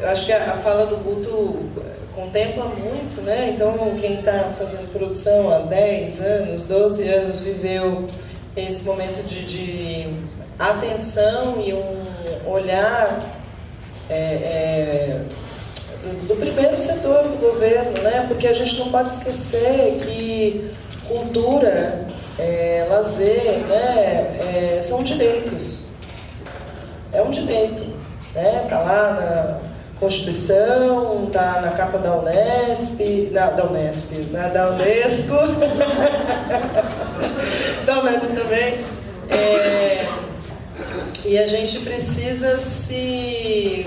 eu acho que a fala do Guto contempla muito, né? Então, quem está fazendo produção há 10 anos, 12 anos, viveu esse momento de atenção e um olhar do primeiro setor do governo, né? Porque a gente não pode esquecer que cultura, lazer, né? São direitos. É um direito, né? Está lá na Constituição, está na capa da Unesco, da Unesco também. E a gente precisa se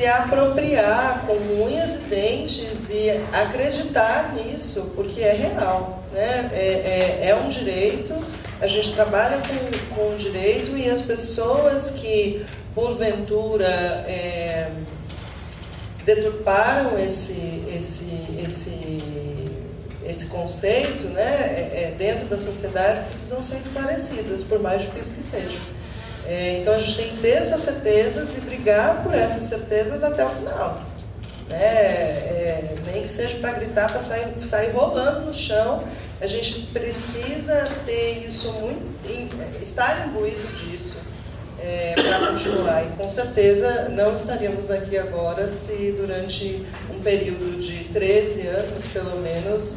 apropriar com unhas e dentes e acreditar nisso, porque é real, né? É um direito, a gente trabalha com o direito, e as pessoas que, porventura, deturparam esse conceito, né, dentro da sociedade, precisam ser esclarecidas, por mais difícil que seja. Então a gente tem que ter essas certezas e brigar por essas certezas até o final, né? Nem que seja para gritar, para sair rolando no chão. A gente precisa ter isso estar imbuído disso para continuar. E com certeza não estaríamos aqui agora se durante um período de 13 anos, pelo menos,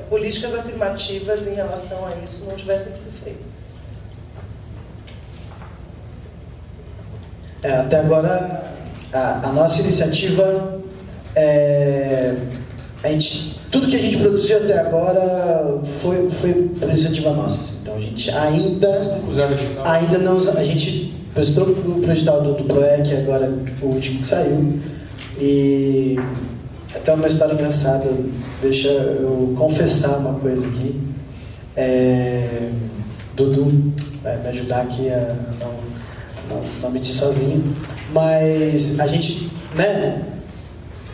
políticas afirmativas em relação a isso não tivessem sido feitas. Até agora, a nossa iniciativa, tudo que a gente produziu até agora foi por iniciativa nossa. Assim. Então a gente ainda não usa, a gente prestou para o edital do PROEC, agora o último que saiu, e até uma história engraçada, deixa eu confessar uma coisa aqui. Dudu vai me ajudar aqui a não medir sozinho, mas a gente, né,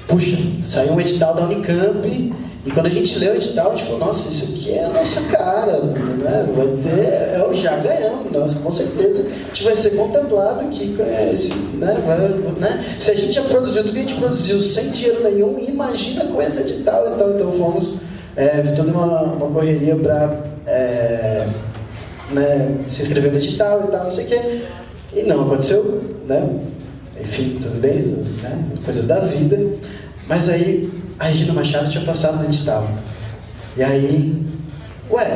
puxa, saiu um edital da Unicamp, e quando a gente leu o edital, a gente falou, nossa, isso aqui é a nossa cara, né? Vai ter, já ganhamos, nossa, com certeza a gente vai ser contemplado aqui com esse, né? Se a gente já produziu tudo que a gente produziu sem dinheiro nenhum, imagina com esse edital. Então fomos toda uma correria para se inscrever no edital e tal, não sei o quê. E não aconteceu, né? Enfim, tudo bem, né? Coisas da vida. Mas aí a Regina Machado tinha passado no edital. E aí,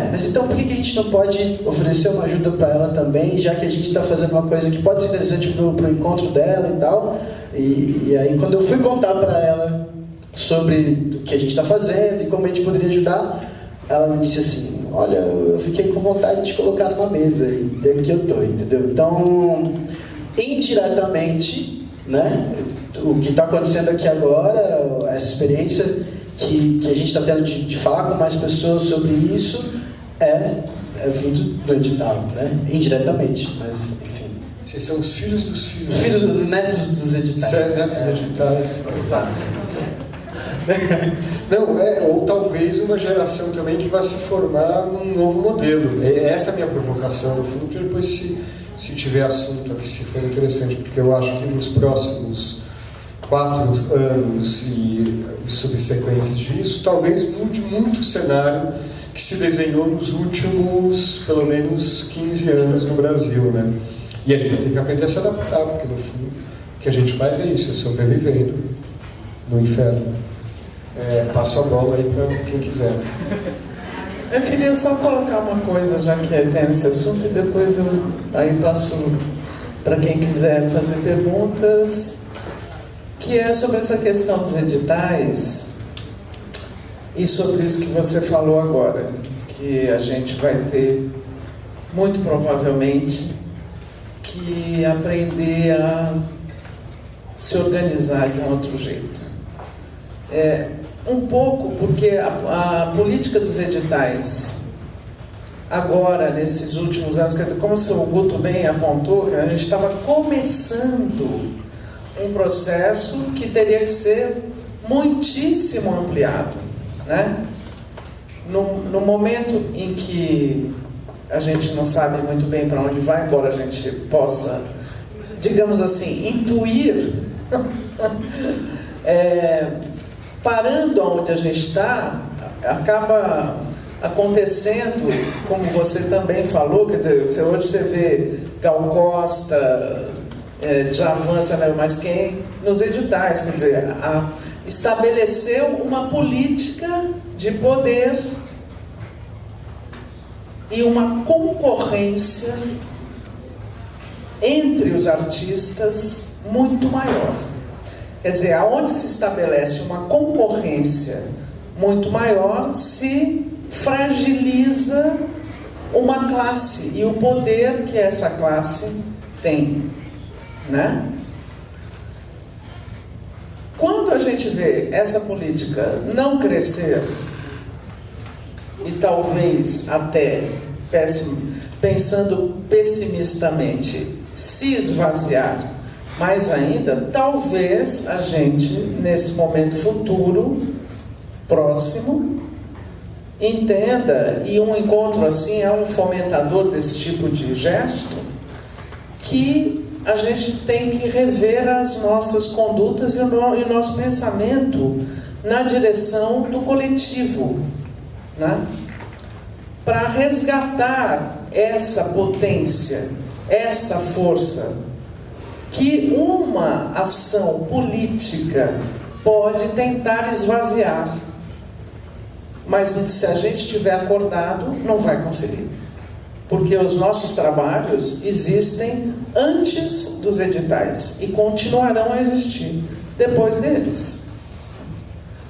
mas então por que a gente não pode oferecer uma ajuda para ela também, já que a gente está fazendo uma coisa que pode ser interessante pro encontro dela e tal? E aí, quando eu fui contar para ela sobre o que a gente está fazendo e como a gente poderia ajudar, ela me disse assim, olha, eu fiquei com vontade de te colocar numa mesa e aqui eu tô, entendeu? Então, indiretamente, né, o que está acontecendo aqui agora, essa experiência que a gente está tendo de falar com mais pessoas sobre isso, é vindo do edital, né? Indiretamente, mas enfim. Vocês são os filhos dos filhos. Filhos, netos dos editais. Netos dos editais. Exato. Não, ou talvez uma geração também que vai se formar num novo modelo. Essa é a minha provocação, no fundo, que depois, se tiver assunto aqui, se for interessante, porque eu acho que nos próximos 4 anos e subsequentes disso, talvez mude muito o cenário que se desenhou nos últimos, pelo menos, 15 anos no Brasil, né? E a gente vai ter que aprender a se adaptar, porque no fundo o que a gente faz é isso, é sobrevivendo no inferno. Passo a bola aí para quem quiser. Eu queria só colocar uma coisa, já que tem esse assunto, e depois eu aí passo para quem quiser fazer perguntas, que é sobre essa questão dos editais e sobre isso que você falou agora, que a gente vai ter, muito provavelmente, que aprender a se organizar de um outro jeito. Um pouco porque a política dos editais, agora, nesses últimos anos, quer dizer, como o Guto bem apontou, a gente estava começando um processo que teria que ser muitíssimo ampliado, né? No momento em que a gente não sabe muito bem para onde vai, embora a gente possa digamos assim, intuir, parando onde a gente está, acaba acontecendo, como você também falou, quer dizer, hoje você vê Gal Costa, Djavan, mas quem? Nos editais, quer dizer, estabeleceu uma política de poder e uma concorrência entre os artistas muito maior. Quer dizer, aonde se estabelece uma concorrência muito maior, se fragiliza uma classe e o poder que essa classe tem, né? Quando a gente vê essa política não crescer e talvez até, pensando pessimistamente, se esvaziar mais ainda, talvez a gente, nesse momento futuro, próximo, entenda, e um encontro assim é um fomentador desse tipo de gesto, que a gente tem que rever as nossas condutas e o nosso pensamento na direção do coletivo, né? Para resgatar essa potência, essa força que uma ação política pode tentar esvaziar. Mas se a gente estiver acordado, não vai conseguir. Porque os nossos trabalhos existem antes dos editais e continuarão a existir depois deles.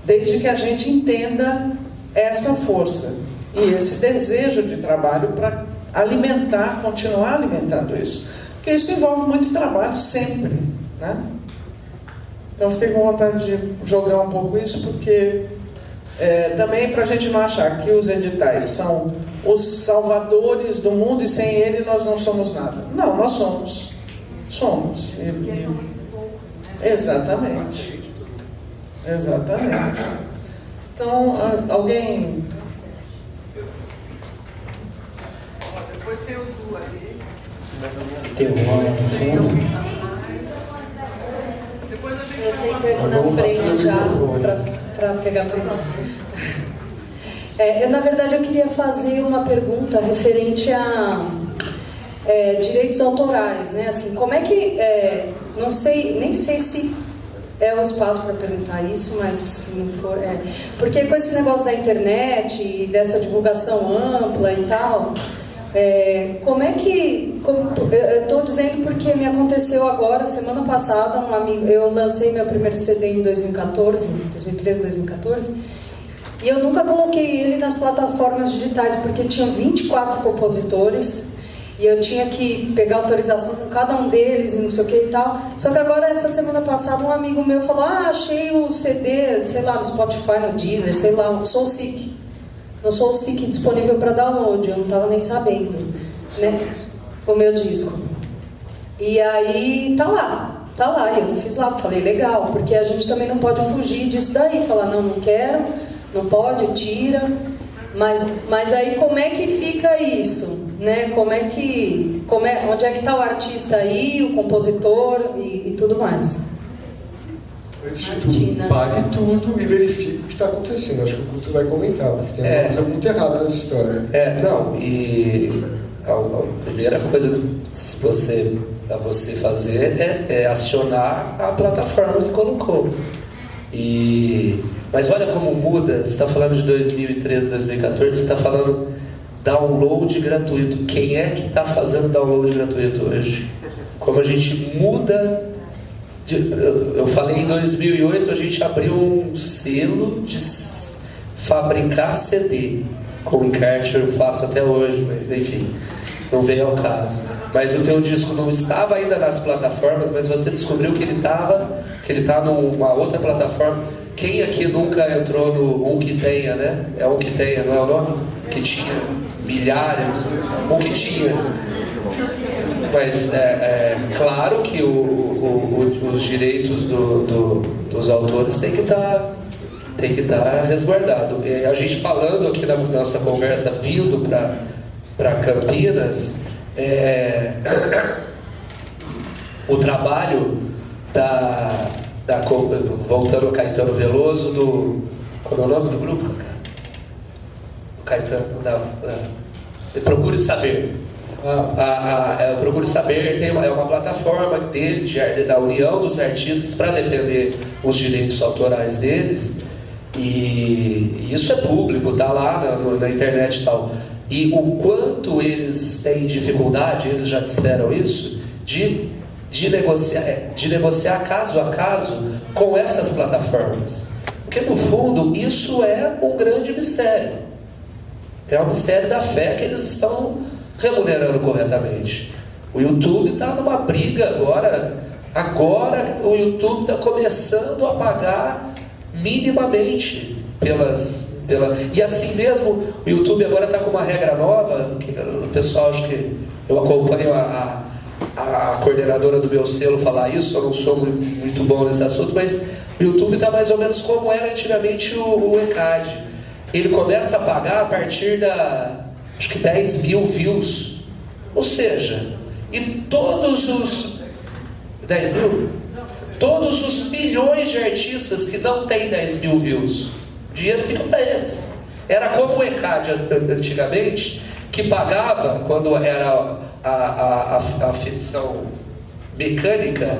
Desde que a gente entenda essa força e esse desejo de trabalho para alimentar, continuar alimentando isso. Porque isso envolve muito trabalho sempre, né? Então fiquei com vontade de jogar um pouco isso, porque também para a gente não achar que os editais são os salvadores do mundo e sem ele nós não somos nada. Não, nós somos. Somos. Exatamente. Exatamente. Então, alguém... Depois tem o Du ali. Tem um lá no fundo. Eu sentei aqui na frente já para pegar a pergunta. Na verdade, eu queria fazer uma pergunta referente a direitos autorais, né? Assim, como é que... não sei, nem sei se é o espaço para perguntar isso, mas se não for... Porque com esse negócio da internet e dessa divulgação ampla e tal... como é que... eu estou dizendo porque me aconteceu agora, semana passada, um amigo... Eu lancei meu primeiro CD em 2013, 2014... E eu nunca coloquei ele nas plataformas digitais, porque tinha 24 compositores e eu tinha que pegar autorização com cada um deles e não sei o que e tal. Só que agora, essa semana passada, um amigo meu falou: achei o CD, sei lá, no Spotify, no Deezer, sei lá, no SoulSeek. No SoulSeek disponível para download, eu não estava nem sabendo, né? O meu disco. E aí, tá lá, e eu não fiz lá, falei, legal, porque a gente também não pode fugir disso daí, falar, não quero... Não pode, tira, mas aí como é que fica isso, né? Onde é que está o artista aí, o compositor e tudo mais? Antes de tudo, pare tudo e verifique o que está acontecendo. Acho que o Guto vai comentar, porque tem uma coisa muito errada nessa história. A primeira coisa a você fazer é acionar a plataforma que colocou. Mas olha como muda. Você está falando de 2013, 2014, você está falando download gratuito. Quem é que está fazendo download gratuito hoje? Como a gente muda... Eu falei em 2008, a gente abriu um selo de fabricar CD. Com encarte eu faço até hoje, mas enfim, não veio ao caso. Mas o teu disco não estava ainda nas plataformas, mas você descobriu que ele está numa outra plataforma. Quem aqui nunca entrou no Um Que Tenha, né? É Um Que Tenha, não é o nome? Que tinha milhares, Um Que Tinha. Mas claro que os direitos dos autores têm que estar resguardados. A gente falando aqui na nossa conversa, vindo para Campinas, o trabalho voltando ao Caetano Veloso, qual é o nome do grupo? O Caetano, Procure Saber. Procure Saber é uma plataforma dele, da União dos Artistas, para defender os direitos autorais deles, e isso é público, está lá na internet e tal. E o quanto eles têm dificuldade, eles já disseram isso, de negociar caso a caso com essas plataformas. Porque, no fundo, isso é um grande mistério. É um mistério da fé que eles estão remunerando corretamente. O YouTube está numa briga agora. Agora o YouTube está começando a pagar minimamente e assim mesmo, o YouTube agora está com uma regra nova, que o pessoal, acho que eu acompanho a coordenadora do meu selo falar isso, eu não sou muito bom nesse assunto, mas o YouTube está mais ou menos como era antigamente o ECAD. Ele começa a pagar a partir acho que 10 mil views. Ou seja, e todos os 10 mil? Todos os milhões de artistas que não têm 10 mil views, o dinheiro fica para eles. Era como o ECAD antigamente, que pagava, quando era a ficção mecânica,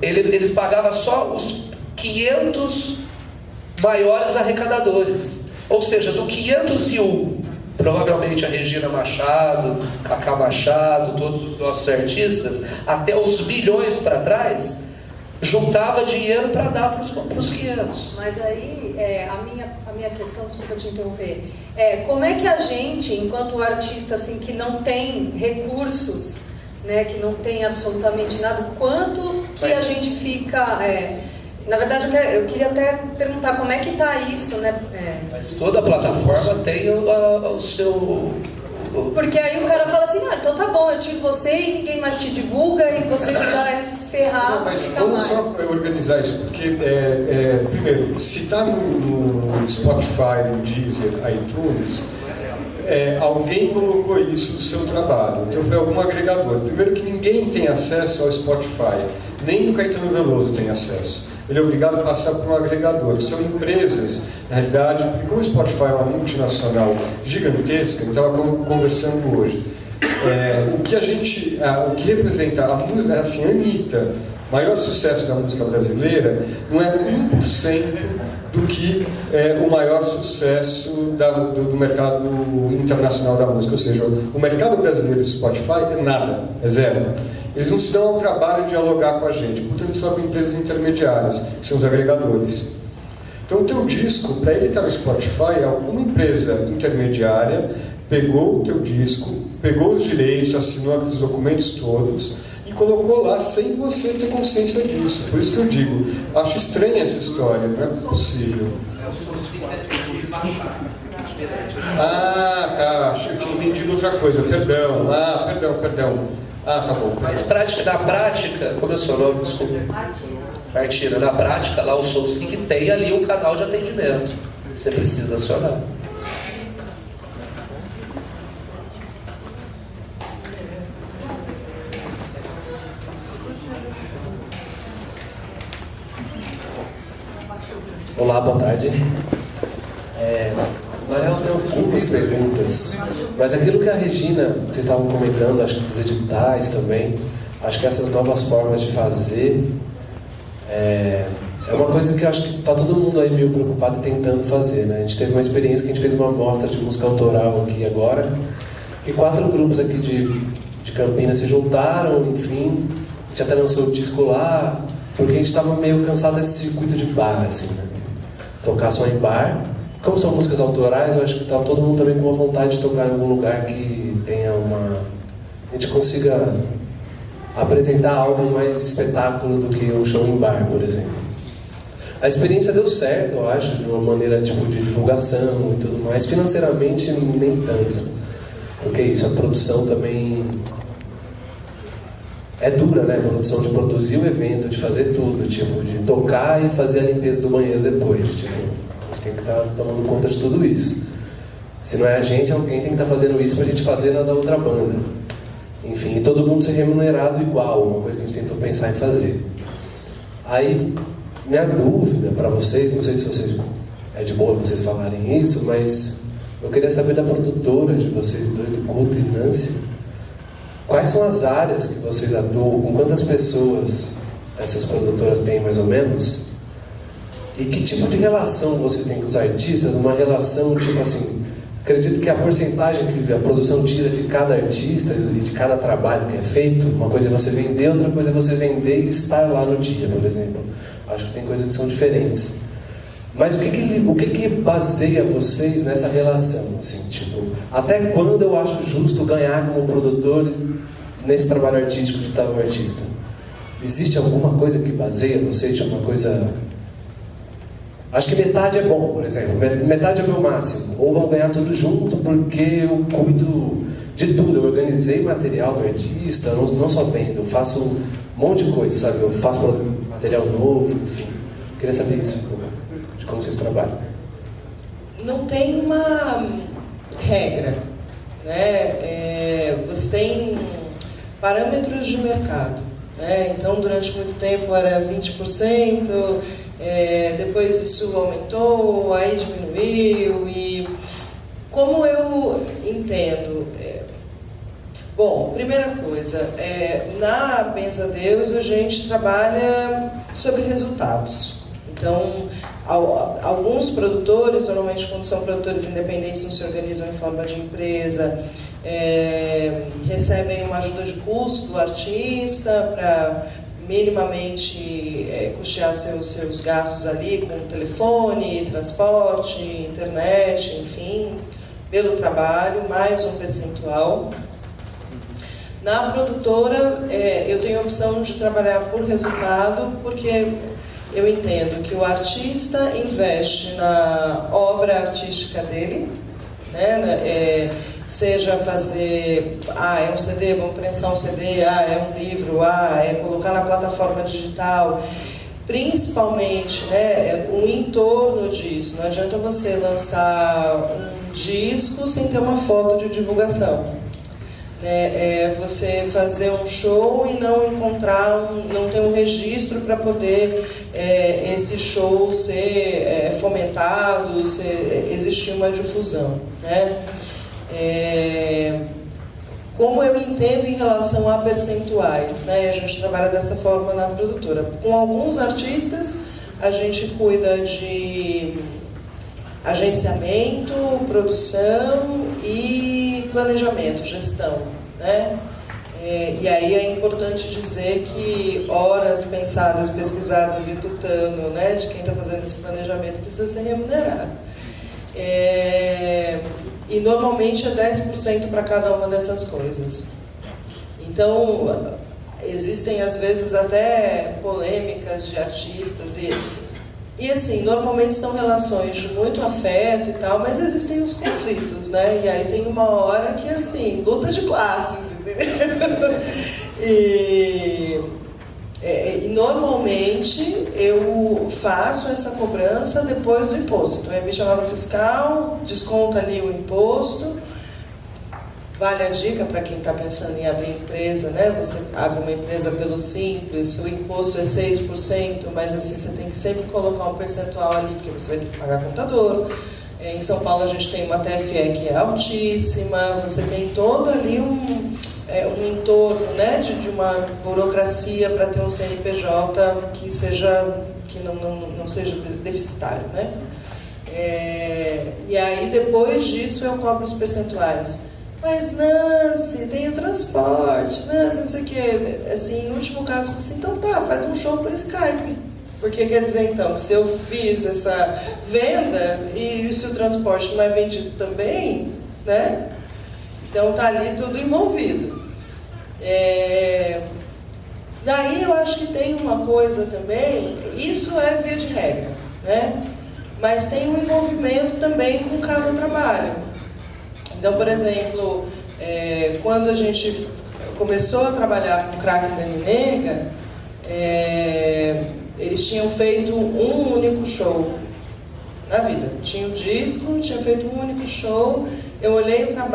eles pagavam só os 500 maiores arrecadadores. Ou seja, do 501, provavelmente a Regina Machado, Cacá Machado, todos os nossos artistas, até os bilhões para trás, juntava dinheiro para dar para os 500. Mas aí, a minha questão, desculpa te interromper, como é que a gente, enquanto artista assim, que não tem recursos, né, que não tem absolutamente nada, quanto que a gente fica... na verdade, eu queria até perguntar como é que está isso, né? Mas toda plataforma tem o seu... Porque aí o cara fala assim, então tá bom, eu tiro você e ninguém mais te divulga e você já é ferrado. Não, mas vamos só organizar isso, porque, primeiro, se está no Spotify, no Deezer, iTunes, alguém colocou isso no seu trabalho, então foi algum agregador. Primeiro que ninguém tem acesso ao Spotify, nem o Caetano Veloso tem acesso. Ele é obrigado a passar por um agregador. São empresas, na realidade, porque como o Spotify é uma multinacional gigantesca, eu estava conversando hoje, o que representa a música, assim, a Anitta, o maior sucesso da música brasileira, não é 1% do que o maior sucesso do mercado internacional da música. Ou seja, o mercado brasileiro do Spotify é nada, é zero. Eles não se dão ao trabalho de dialogar com a gente, portanto só com empresas intermediárias, que são os agregadores. Então o teu disco, para ele estar no Spotify, alguma empresa intermediária pegou o teu disco, pegou os direitos, assinou aqueles documentos todos e colocou lá sem você ter consciência disso. Por isso que eu digo, acho estranha essa história, não é possível. Tá, achei que tinha entendido outra coisa, perdão. Tá bom. Mas na prática, como é o seu nome? Desculpa. Martina, na prática, lá o SoulSync tem ali um canal de atendimento. Você precisa acionar. Olá, boa tarde. Na real, eu tenho algumas perguntas, mas aquilo que a Regina, vocês estavam comentando, acho que dos editais também, acho que essas novas formas de fazer é uma coisa que eu acho que está todo mundo aí meio preocupado e tentando fazer, né? A gente teve uma experiência que a gente fez uma mostra de música autoral aqui agora, que 4 grupos aqui de Campinas se juntaram, enfim, a gente até lançou o disco lá, porque a gente estava meio cansado desse circuito de bar, assim, né? Tocar só em bar. Como são músicas autorais, eu acho que estava todo mundo também com uma vontade de tocar em algum lugar que tenha a gente consiga apresentar algo mais espetáculo do que um show em bar, por exemplo. A experiência deu certo, eu acho, de uma maneira tipo de divulgação e tudo mais. Financeiramente, nem tanto. Porque isso, a produção também é dura, né? A produção de produzir o evento, de fazer tudo, tipo, de tocar e fazer a limpeza do banheiro depois, tipo. A gente tem que estar tomando conta de tudo isso. Se não é a gente, alguém tem que estar fazendo isso para a gente fazer na da outra banda. enfim, e todo mundo ser remunerado igual, uma coisa que a gente tentou pensar em fazer. Aí, minha dúvida para vocês, não sei se vocês é de boa vocês falarem isso, mas eu queria saber da produtora de vocês dois, do Guto e Nancy, quais são as áreas que vocês atuam, com quantas pessoas essas produtoras têm mais ou menos, e que tipo de relação você tem com os artistas, uma relação tipo assim, acredito que a porcentagem que a produção tira de cada artista e de cada trabalho que é feito, uma coisa é você vender, outra coisa é você vender e estar lá no dia, por exemplo. Acho que tem coisas que são diferentes. Mas o que baseia vocês nessa relação? Assim, tipo, até quando eu acho justo ganhar como produtor nesse trabalho artístico de tal artista? Existe alguma coisa que baseia vocês de uma coisa... Acho que metade é bom, por exemplo. Metade é o meu máximo. Ou vão ganhar tudo junto porque eu cuido de tudo. Eu organizei material do artista, não só vendo. Eu faço um monte de coisa, sabe? Eu faço material novo, enfim. Queria saber isso, de como vocês trabalham. Não tem uma regra, né? Você tem parâmetros de mercado, né? Então, durante muito tempo era 20%, depois isso aumentou, aí diminuiu. E como eu entendo... Bom, primeira coisa, na Benza Deus a gente trabalha sobre resultados. Então, alguns produtores, normalmente quando são produtores independentes, não se organizam em forma de empresa, recebem uma ajuda de custo do artista para minimamente custear seus gastos ali com telefone, transporte, internet, enfim, pelo trabalho, mais um percentual. Na produtora, eu tenho a opção de trabalhar por resultado, porque eu entendo que o artista investe na obra artística dele, né? Seja fazer, é um CD, vamos prensar um CD, é um livro, é colocar na plataforma digital, principalmente, né, o entorno disso. Não adianta você lançar um disco sem ter uma foto de divulgação. Você fazer um show e não encontrar, não ter um registro para poder esse show ser fomentado, existir uma difusão, né? Como eu entendo em relação a percentuais, né? A gente trabalha dessa forma na produtora. Com alguns artistas, a gente cuida de agenciamento, produção e planejamento, gestão, né? E aí é importante dizer que horas pensadas, pesquisadas e tutano, né, de quem está fazendo esse planejamento precisa ser remunerado. E normalmente é 10% para cada uma dessas coisas. Então, existem às vezes até polêmicas de artistas e assim, normalmente são relações de muito afeto e tal, mas existem os conflitos, né? E aí tem uma hora que, assim, luta de classes, entendeu? E normalmente eu faço essa cobrança depois do imposto. Então, é minha chamada fiscal, desconta ali o imposto. Vale a dica para quem está pensando em abrir empresa, né? Você abre uma empresa pelo Simples, o imposto é 6%, mas assim, você tem que sempre colocar um percentual ali, porque você vai ter que pagar contador. Em São Paulo a gente tem uma TFE que é altíssima, você tem todo ali um entorno, né, de uma burocracia para ter um CNPJ que não seja deficitário, né? E aí depois disso eu cobro os percentuais. Mas, Nancy, tem o transporte, Nancy, não sei o quê. Assim, no último caso, assim, então tá, faz um show por Skype. Porque quer dizer, então, que se eu fiz essa venda e se o transporte não é vendido também, né? Então tá ali tudo envolvido. Daí eu acho que tem uma coisa também, isso é via de regra, né? Mas tem um envolvimento também com cada trabalho. Então, por exemplo, quando a gente começou a trabalhar com o Craque Dani Nega, eles tinham feito um único show na vida. Tinha o disco, tinha feito um único show, eu olhei o trabalho.